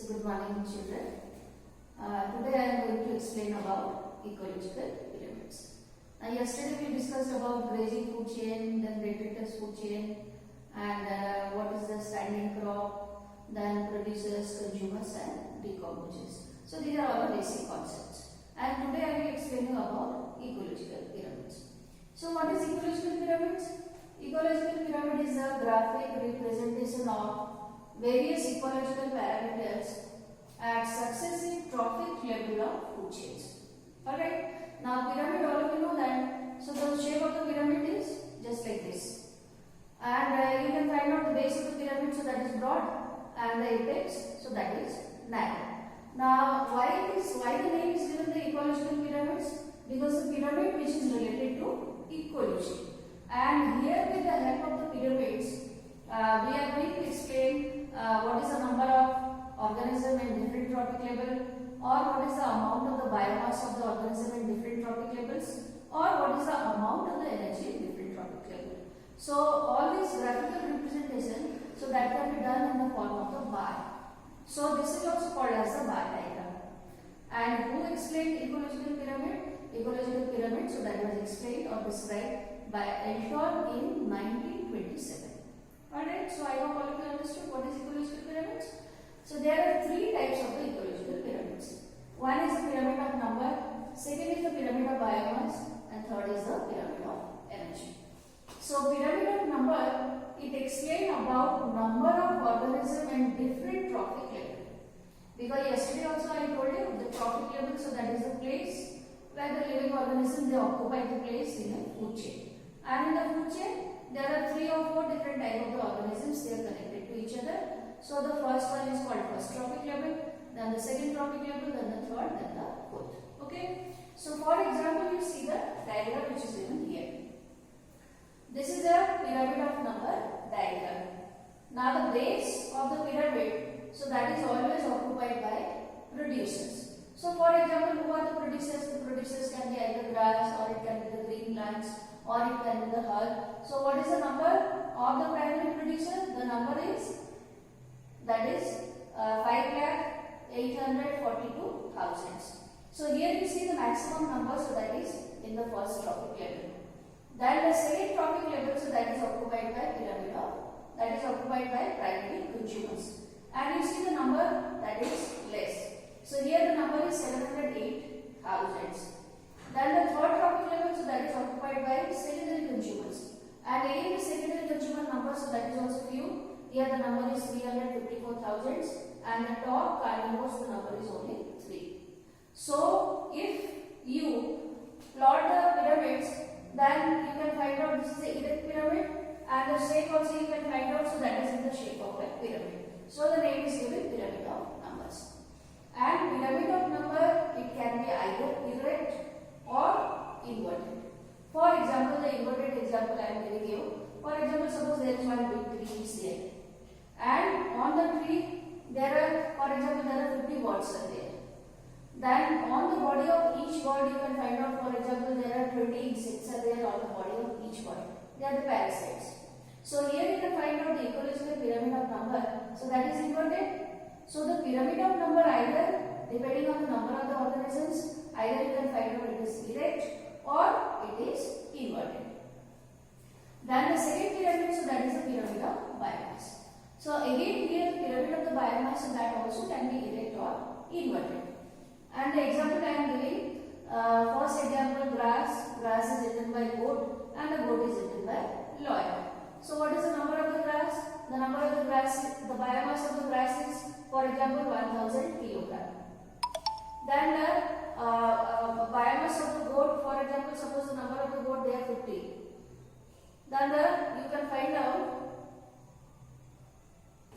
So good morning children. Today I am going to explain about ecological pyramids. Now yesterday we discussed about grazing food chain, then detritus food chain, and what is the standing crop, then producers, consumers and decomposers. So these are all the basic concepts. And today I will explain you about ecological pyramids. So what is ecological pyramids? Ecological pyramid is a graphic representation of various ecological parameters at successive trophic level of food chains. Alright. Now pyramid, all of you know that. So the shape of the pyramid is just like this. And you can find out the base of the pyramid, so that is broad, and the apex, so that is narrow. Now why the name is given the ecological pyramids? Because the pyramid which is related to ecology. And here with the help of the pyramids, we are going to explain what is the number of organism in different trophic level, or what is the amount of the biomass of the organism in different trophic levels, or what is the amount of the energy in different trophic level. So all these graphical representation, so that can be done in the form of the bar. So this is also called as the bar diagram. And who explained ecological pyramid? Ecological pyramid, so that was explained or described by Elton in 1927. Alright, so I hope all of you understood what is ecological pyramids. So there are three types of the ecological pyramids. One is the pyramid of number, second is the pyramid of biomass, and third is the pyramid of energy. So pyramid of number, it explains about number of organisms in different trophic level. Because yesterday also I told you the trophic level, so that is the place where the living organisms they occupy the place in a food chain. And in the food chain, there are 3 or 4 different types of the organisms, they are connected to each other. So the first one is called first trophic level, then the second trophic level, then the third, then the fourth. Okay. So for example, you see the diagram which is given here. This is a pyramid of number diagram. Now the base of the pyramid, so that is always occupied by producers. So for example, who are the producers? The producers can be either grass, or it can be the green plants, or it can be the herb. So what is the number of the primary producer? The number is, that is 5,842,000. So here you see the maximum number, so that is in the first trophic level. Then the second trophic level, so that is occupied by pyramid of, that is occupied by primary consumers. And you see the number that is less. So here the number is 708,000. Then the third trophic level, so that is occupied by secondary consumers. And again the secondary consumer number, so that is also few. Here the number is 354,000, and the top carnivores, the number is only 3. So if you plot the pyramids, then you can find out this is the erect pyramid, and the shape also you can find out, so that is in the shape of a pyramid. So the name is given pyramid of numbers. And pyramid of number, it can be either erect or inverted. For example, the inverted example I am giving you. For example, suppose there is one big tree is there, and on the tree there are, for example, there are 50 birds are there. Then on the body of each bird you can find out, for example, there are 20 insects are there on the body of each bird. They are the parasites. So here you can find out the ecological pyramid of number. So that is inverted. So the pyramid of number, either depending on the number of the organisms, either you can find out it is erect or it is inverted. Then the second pyramid, so that is the pyramid of biomass. So again here the pyramid of the biomass, so that also can be erect or inverted. And the example I am giving, first example, grass. Grass is eaten by goat, and the goat is eaten by lion. So what is the number of the grass? The number of the grass, the biomass of the grass is, for example, 1000 kilogram. Then the biomass of the goat, for example, suppose the number of the goat, they are 50. Then you can find out,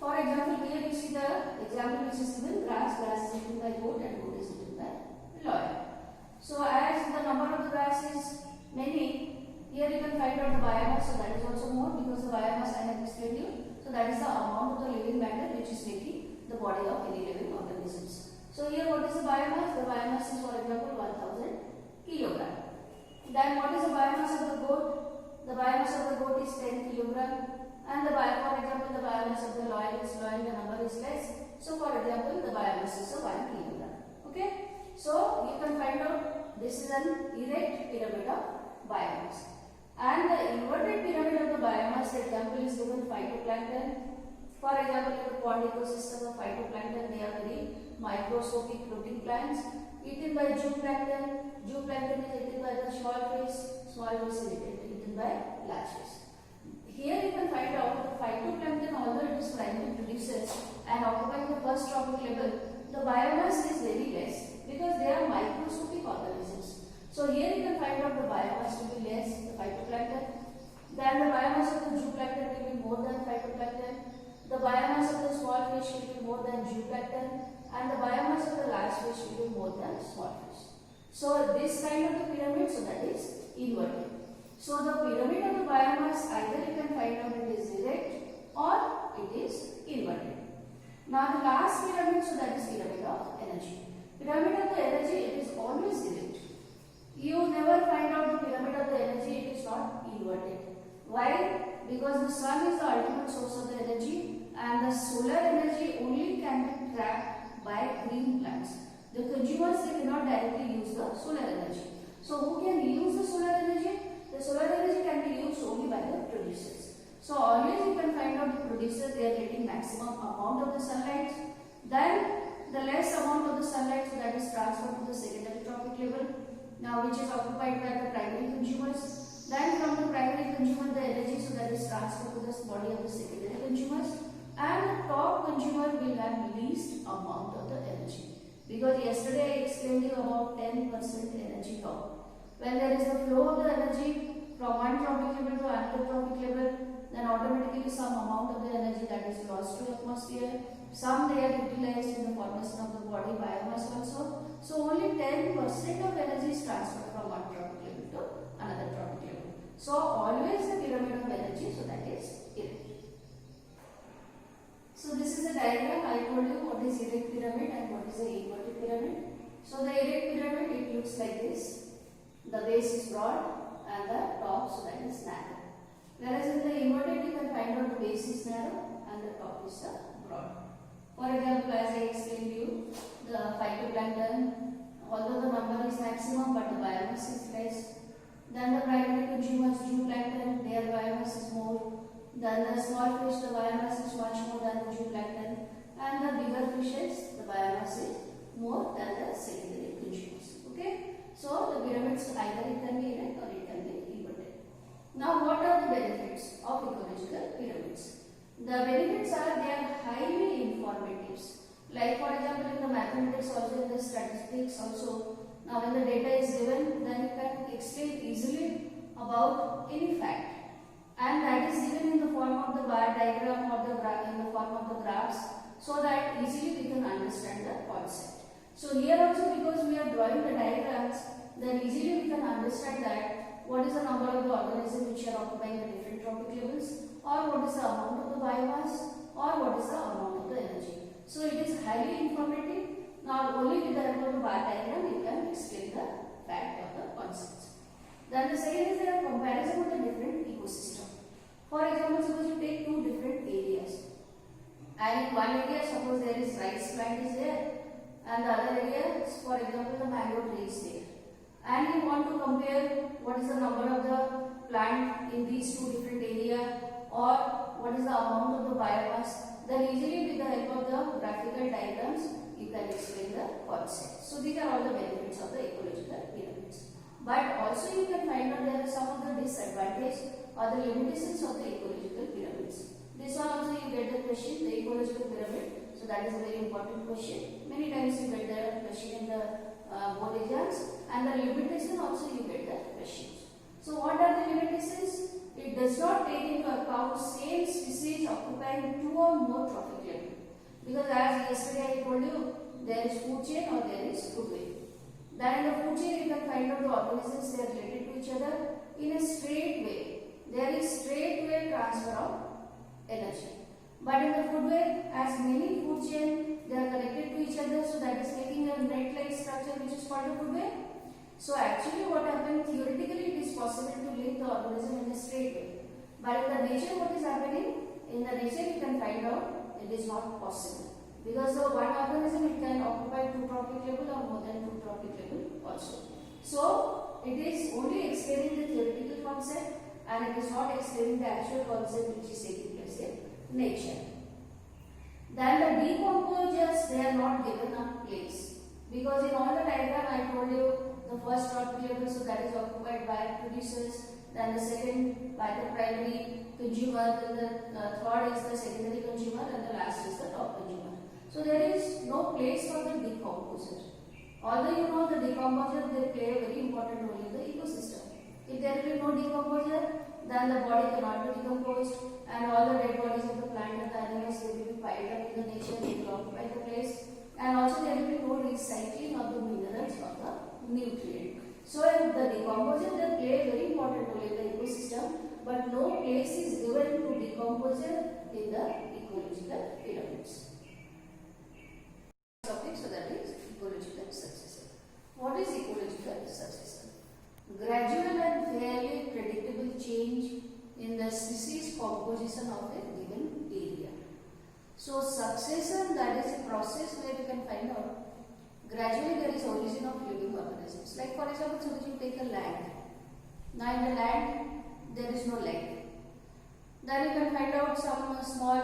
for example, here you see the example which is given, grass. Grass is eaten by goat and goat is eaten by lion. So as the number of the grass is many, here you can find out the biomass, so that is also more, because the biomass I have explained you. So that is the amount of the living matter which is making the body of any living organisms. So here what is the biomass? The biomass is, for example, 1000 kilogram. Then what is the biomass of the goat? The biomass of the goat is 10 kilogram. and for example, the biomass of the loyal, the number is less. So for example, the biomass is a 1 kilogram. Okay. So you can find out this is an erect pyramid of biomass. And the inverted pyramid of the biomass, the example is given phytoplankton. For example, in the pond ecosystem of phytoplankton, they are very microscopic floating plants eaten by zooplankton. Zooplankton is eaten by the small fish is eaten by large fish. Here you can find out the phytoplankton, although it is primary producers and occupying the first trophic level, the biomass is very less because they are microscopic organisms. So here you can find out the biomass will be less, the phytoplankton. Then the biomass of the zooplankton will be more than phytoplankton. The biomass of the small fish will be more than zooplankton, and the biomass of the large fish will be more than small fish. So this kind of the pyramid, so that is inverted. So the pyramid of the biomass, either you can find out it is erect or it is inverted. Now the last pyramid, so that is pyramid of energy. Pyramid of the energy, it is always erect. You never find out the pyramid of the energy, it is not inverted. Why? Because the sun is the ultimate source of the energy, and the solar energy only can be trapped by green plants. The consumers, they cannot directly use the solar energy. So who can use the solar energy? The solar energy can be used only by the producers. So always you can find out the producers, they are getting maximum amount of the sunlight. Then the less amount of the sunlight, so that is transferred to the secondary trophic level, now which is occupied by the primary consumers. Then from the primary consumer, the energy, so that is transferred to the body of the secondary consumers, and the top consumer will have least amount of the energy. Because yesterday I explained you about 10% energy top. When there is the flow of the energy from one trophic level to another trophic level, then automatically some amount of the energy that is lost to atmosphere. Some they are utilized in the formation of the body biomass also. So only 10% of energy is transferred from one trophic level to another trophic level. So always the pyramid of energy, so that is erect. So this is a diagram. I told you what is erect pyramid and what is the inverted pyramid. So the erect pyramid, it looks like this. The base is broad and the top, so that is narrow. Whereas in the inverted, you can find out the base is narrow and the top is the broad. For example, as I explained to you, the phytoplankton, although the number is maximum but the biomass is less. Then the primary consumers, zooplankton, their biomass is more. Then the small fish, the biomass is much more than the zooplankton. And the bigger fishes, the biomass is more than the secondary consumers. Okay? So the pyramids, either it can be erect or it can be inverted. Now what are the benefits of ecological pyramids? The benefits are they are highly informative. Like for example in the mathematics also, in the statistics also, now when the data is given, then you can explain easily about any fact. And that is given in the form of the bar diagram or the in the form of the graphs, so that easily we can understand the concept. So here also, because we are drawing the diagrams, then easily we can understand that what is the number of the organisms which are occupying the different trophic levels, or what is the amount of the biomass, or what is the amount of the energy. So it is highly informative. Now only with the help of the bar diagram we can explain the fact of the concepts. Then the second is there a comparison of the different ecosystem. For example, suppose you take two different areas, and in one area suppose there is rice plant is there, and the other area, for example, the mango tree is there. And you want to compare what is the number of the plant in these two different areas, or what is the amount of the biomass, then easily with the help of the graphical diagrams you can explain the concept. So these are all the benefits of the ecological pyramids. But also you can find out there are some of the disadvantages or the limitations of the ecological pyramids. This one also you get the question, the ecological pyramid. So that is a very important question. Many times you get the question in the board exams, and the limitation also you get the questions. So what are the limitations? It does not take into account same species occupying two or more trophic level. Because as yesterday I told you, there is food chain or there is food web. Then in the food chain you can find out the organisms, they are related to each other in a straight way. There is straight way transfer of energy. But in the food web, as many food chain, they are connected to each other, so that is making a net-like structure which is called a food web. So actually what happens, theoretically it is possible to link the organism in a straight way. But in the nature, what is happening? In the nature, you can find out it is not possible. Because the one organism, it can occupy 2 trophic level or more than 2 trophic level also. So, it is only explaining the theoretical concept and it is not explaining the actual concept which is taking place in nature. Then the decomposers, they are not given a place. Because in all the diagram I told you, the first trophic level, so that is occupied by producers, then the second by the primary consumer, then the third is the secondary consumer and the last is the top consumer. So there is no place for the decomposer. Although you know the decomposer, they play a very important role in the ecosystem. If there will be no decomposer, then the body cannot be decomposed and all the dead bodies of the plant and the animals, they will be piled up in the nature, they will occupy the place, and also there will be no recycling of the minerals or the nutrient. So in the decomposer, they play a very important role in the ecosystem, but no place is given to decomposer in the ecological pyramids. Topic, so that is ecological successor. What is ecological successor? Gradual and fairly predictable change in the species composition of a given area. So succession, that is a process where you can find out gradually there is origin of living organisms. Like for example, suppose you take a land. Now in the land there is no land. Then you can find out some small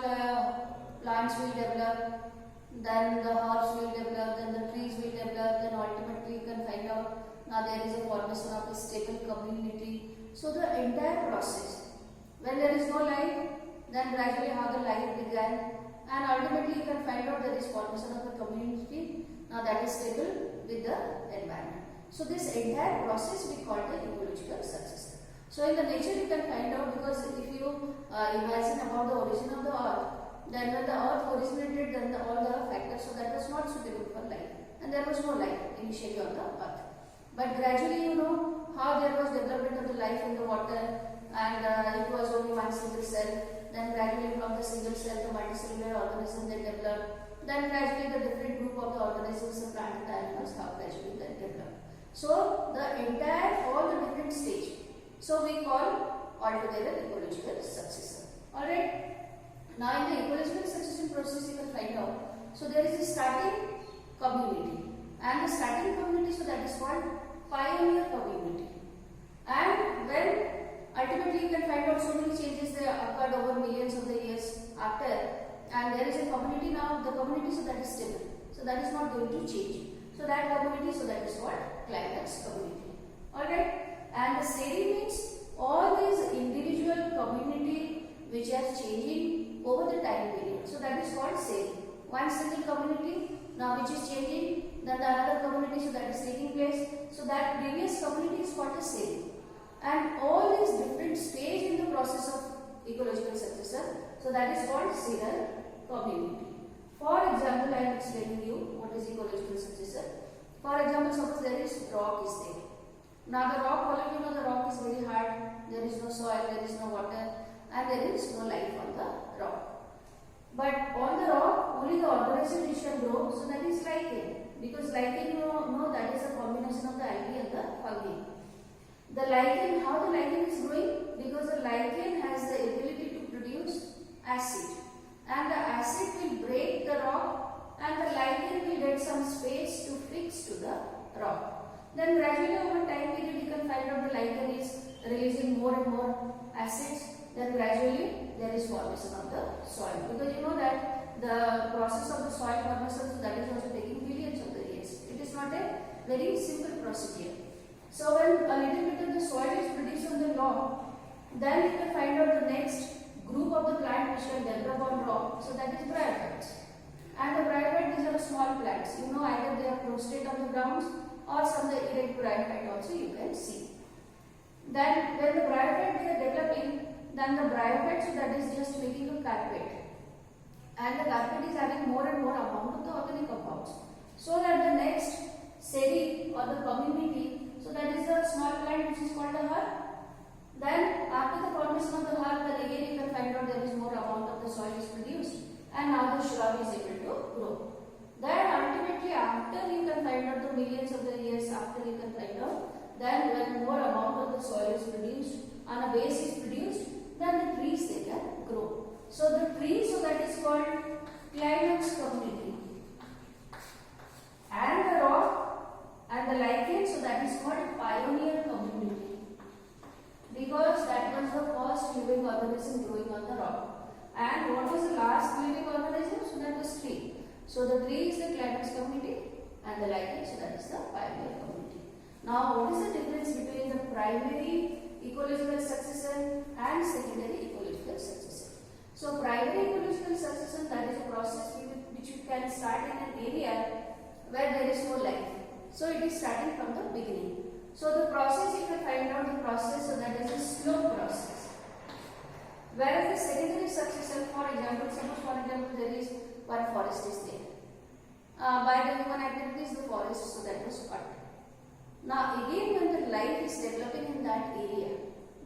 plants will develop. Then the herbs will develop, then the trees will develop, then ultimately you can find out now there is a formation of a stable community. So the entire process, when there is no life, then gradually how the life began, and ultimately you can find out there is formation of a community, now that is stable with the environment. So this entire process we call the ecological successor. So in the nature you can find out, because if you imagine about the origin of the earth, then when the earth originated, then all the factors, so that was not suitable for life and there was no life initially on the earth. But gradually you know how there was development of the life in the water, and it was only one single cell. Then gradually from the single cell the multicellular organism they developed. Then gradually the different group of the organisms, the plant and the animals, how gradually they developed. So the entire, all the different stage. So we call altogether ecological successor. Alright. Now in the ecological succession process you can find out. So there is a starting community, and the starting community, so that is called pioneer community. And when ultimately you can find out so many changes that occurred over millions of the years after, and there is a community now, the community, so that is stable. So that is not going to change. So that community, so that is called climax community. Alright. And the series means all these individual community which are changing over the time period. So that is called series. One single community now which is changing, then the another community, so that is taking place. So that previous community is called a series. And all these different stages in the process of ecological successor, so that is called serial community. For example, I am explaining you what is ecological successor. For example, suppose there is rock is there. Now the rock, all of you know the rock is very hard, there is no soil, there is no water, and there is no life on the rock. But on the rock, only the organism which can grow, so that is lichen. Because lichen, you know that is a combination of the algae and the fungi. The lichen, how the lichen is growing? Because the lichen has the ability to produce acid. And the acid will break the rock, and the lichen will get some space to fix to the rock. Then gradually over time period you can find out the lichen is releasing more and more acids. Then gradually there is formation of the soil, because you know that the process of the soil formation, so that is also taking millions of the years. It is not a very simple procedure. So when a little bit of the soil is produced on the rock, then you can find out the next group of the plant which can develop on rock, so that is bryophytes. And the bryophytes, these are small plants. You know either they are prostrate on the ground or some the erect bryophyte also you can see. Then when the bryophyte they are developing, then the bryophyte, so that is just making a carpet, and the carpet is having more and more amount of the organic compounds, so that the next series or the community, so that is the small plant which is called a herb. Then after the formation of the herb, then again you can find out there is more amount of the soil is produced, and now the shrub is able to grow. Then ultimately after you can find out the millions of the years after you can find out, then when more amount of the soil is produced and a base is produced, then the trees they can grow. So the tree, so that is called climax community. And the rock and the lichen, so that is called pioneer community. Because that was the first living organism growing on the rock. And what was the last living organism? So that was tree. So the tree is the climax community and the lichen, so that is the pioneer community. Now what is the difference between the primary ecological succession and secondary ecological succession? So primary ecological succession, that is a process which you can start in an area where there is no life. So it is starting from the beginning. So the process, you can find out the process, so that is a slow process. Whereas the secondary succession, for example, there is one forest is there. By the human activities, the forest, so that was cut. Now again, when the life is developing in that area,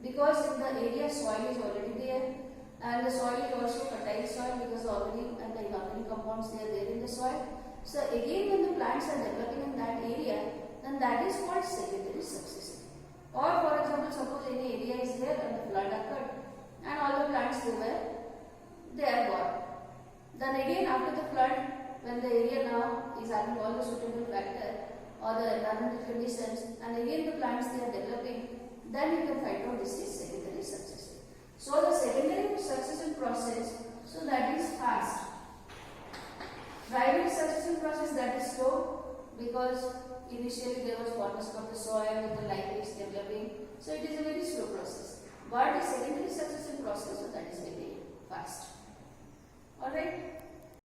because in the area soil is already there, and the soil is also fertile soil because the organic and the inorganic compounds they are there in the soil. So again, when the plants are developing in that area, then that is called secondary succession. Or for example, suppose any area is there and the flood occurred, and all the plants they are gone. Then again, after the flood, when the area now is having all the suitable factor or the environmental conditions, and again the plants they are developing, then you can find out this is secondary succession. So the secondary succession process, so that is fast. Primary succession process, that is slow, because initially there was formation of the soil and the life is developing, so it is a very slow process. But the secondary succession process, so that is very fast. Alright.